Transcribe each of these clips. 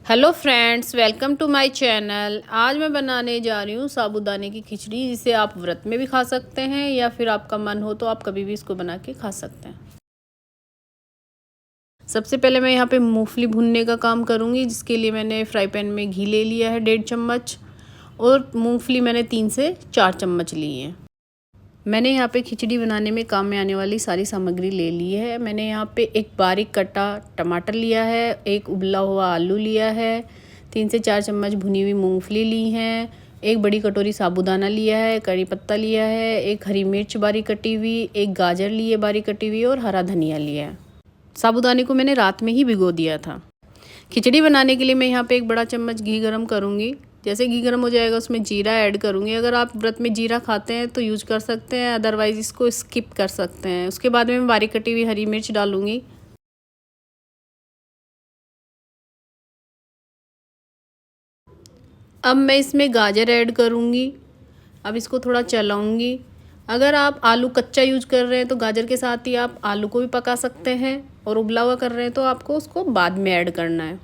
Hello friends, welcome to my channel. आज मैं बनाने जा रही हूँ साबूदाने की खिचड़ी, जिसे आप व्रत में भी खा सकते हैं या फिर आपका मन हो तो आप कभी भी इसको बना के खा सकते हैं। सबसे पहले मैं यहाँ पे मूंगफली भूनने का काम करूँगी, जिसके लिए मैंने फ्राई पैन में घी ले लिया है 1.5 चम्मच और मूँगफली मैंने 3 से 4 चम्मच ली है। मैंने यहाँ पे खिचड़ी बनाने में काम में आने वाली सारी सामग्री ले ली है। मैंने यहाँ पे एक बारीक कटा टमाटर लिया है, एक उबला हुआ आलू लिया है, 3 से 4 चम्मच भुनी हुई मूंगफली ली हैं, एक बड़ी कटोरी साबूदाना लिया है, कड़ी पत्ता लिया है, एक हरी मिर्च बारीक कटी हुई, एक गाजर ली है बारीक कटी हुई और हरा धनिया लिया है। साबूदाने को मैंने रात में ही भिगो दिया था। खिचड़ी बनाने के लिए मैं यहाँ पे एक बड़ा चम्मच घी गरम करूँगी। जैसे घी गरम हो जाएगा उसमें जीरा ऐड करूँगी। अगर आप व्रत में जीरा खाते हैं तो यूज कर सकते हैं, अदरवाइज़ इसको स्किप कर सकते हैं। उसके बाद में मैं बारीक कटी हुई हरी मिर्च डालूँगी। अब मैं इसमें गाजर ऐड करूँगी। अब इसको थोड़ा चलाऊँगी। अगर आप आलू कच्चा यूज कर रहे हैं तो गाजर के साथ ही आप आलू को भी पका सकते हैं, और उबला हुआ कर रहे हैं तो आपको उसको बाद में ऐड करना है।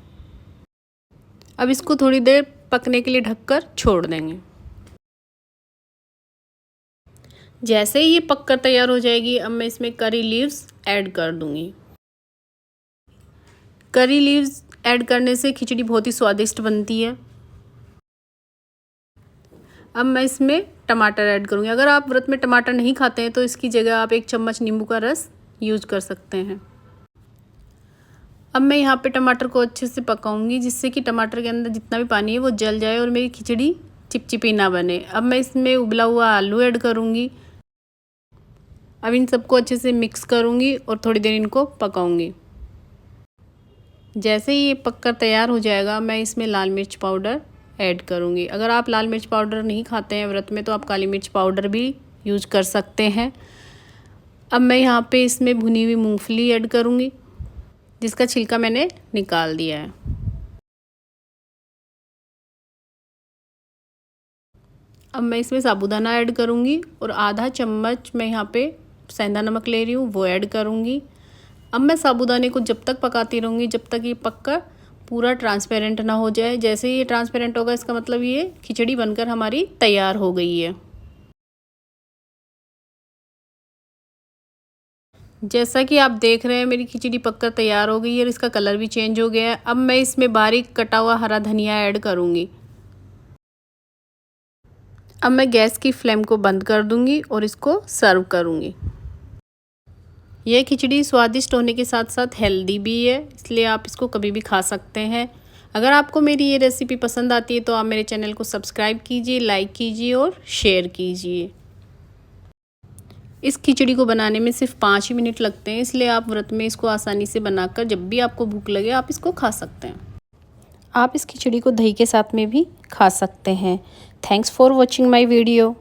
अब इसको थोड़ी देर पकने के लिए ढककर छोड़ देंगे। जैसे ही ये पककर तैयार हो जाएगी, अब मैं इसमें करी लीव्स ऐड कर दूंगी। करी लीव्स ऐड करने से खिचड़ी बहुत ही स्वादिष्ट बनती है। अब मैं इसमें टमाटर ऐड करूंगी। अगर आप व्रत में टमाटर नहीं खाते हैं तो इसकी जगह आप 1 चम्मच नींबू का रस यूज कर सकते हैं। अब मैं यहाँ पे टमाटर को अच्छे से पकाऊंगी, जिससे कि टमाटर के अंदर जितना भी पानी है वो जल जाए और मेरी खिचड़ी चिपचिपी ना बने। अब मैं इसमें उबला हुआ आलू ऐड करूँगी। अब इन सबको अच्छे से मिक्स करूँगी और थोड़ी देर इनको पकाऊँगी। जैसे ही ये पककर तैयार हो जाएगा, मैं इसमें लाल मिर्च पाउडर ऐड करूँगी। अगर आप लाल मिर्च पाउडर नहीं खाते हैं व्रत में तो आप काली मिर्च पाउडर भी यूज कर सकते हैं। अब मैं यहाँ पे इसमें भुनी हुई मूंगफली ऐड करूँगी, जिसका छिलका मैंने निकाल दिया है। अब मैं इसमें साबूदाना ऐड करूँगी और आधा चम्मच मैं यहाँ पे सेंधा नमक ले रही हूँ, वो ऐड करूँगी। अब मैं साबूदाने को जब तक पकाती रहूँगी जब तक ये पककर पूरा ट्रांसपेरेंट ना हो जाए। जैसे ही ये ट्रांसपेरेंट होगा, इसका मतलब ये खिचड़ी बनकर हमारी तैयार हो गई है। जैसा कि आप देख रहे हैं, मेरी खिचड़ी पककर तैयार हो गई है और इसका कलर भी चेंज हो गया है। अब मैं इसमें बारीक कटा हुआ हरा धनिया ऐड करूँगी। अब मैं गैस की फ्लेम को बंद कर दूँगी और इसको सर्व करूँगी। यह खिचड़ी स्वादिष्ट होने के साथ साथ हेल्दी भी है, इसलिए आप इसको कभी भी खा सकते हैं। अगर आपको मेरी ये रेसिपी पसंद आती है तो आप मेरे चैनल को सब्सक्राइब कीजिए, लाइक कीजिए और शेयर कीजिए। इस खिचड़ी को बनाने में सिर्फ 5 ही मिनट लगते हैं, इसलिए आप व्रत में इसको आसानी से बनाकर जब भी आपको भूख लगे आप इसको खा सकते हैं। आप इस खिचड़ी को दही के साथ में भी खा सकते हैं। Thanks for watching my video.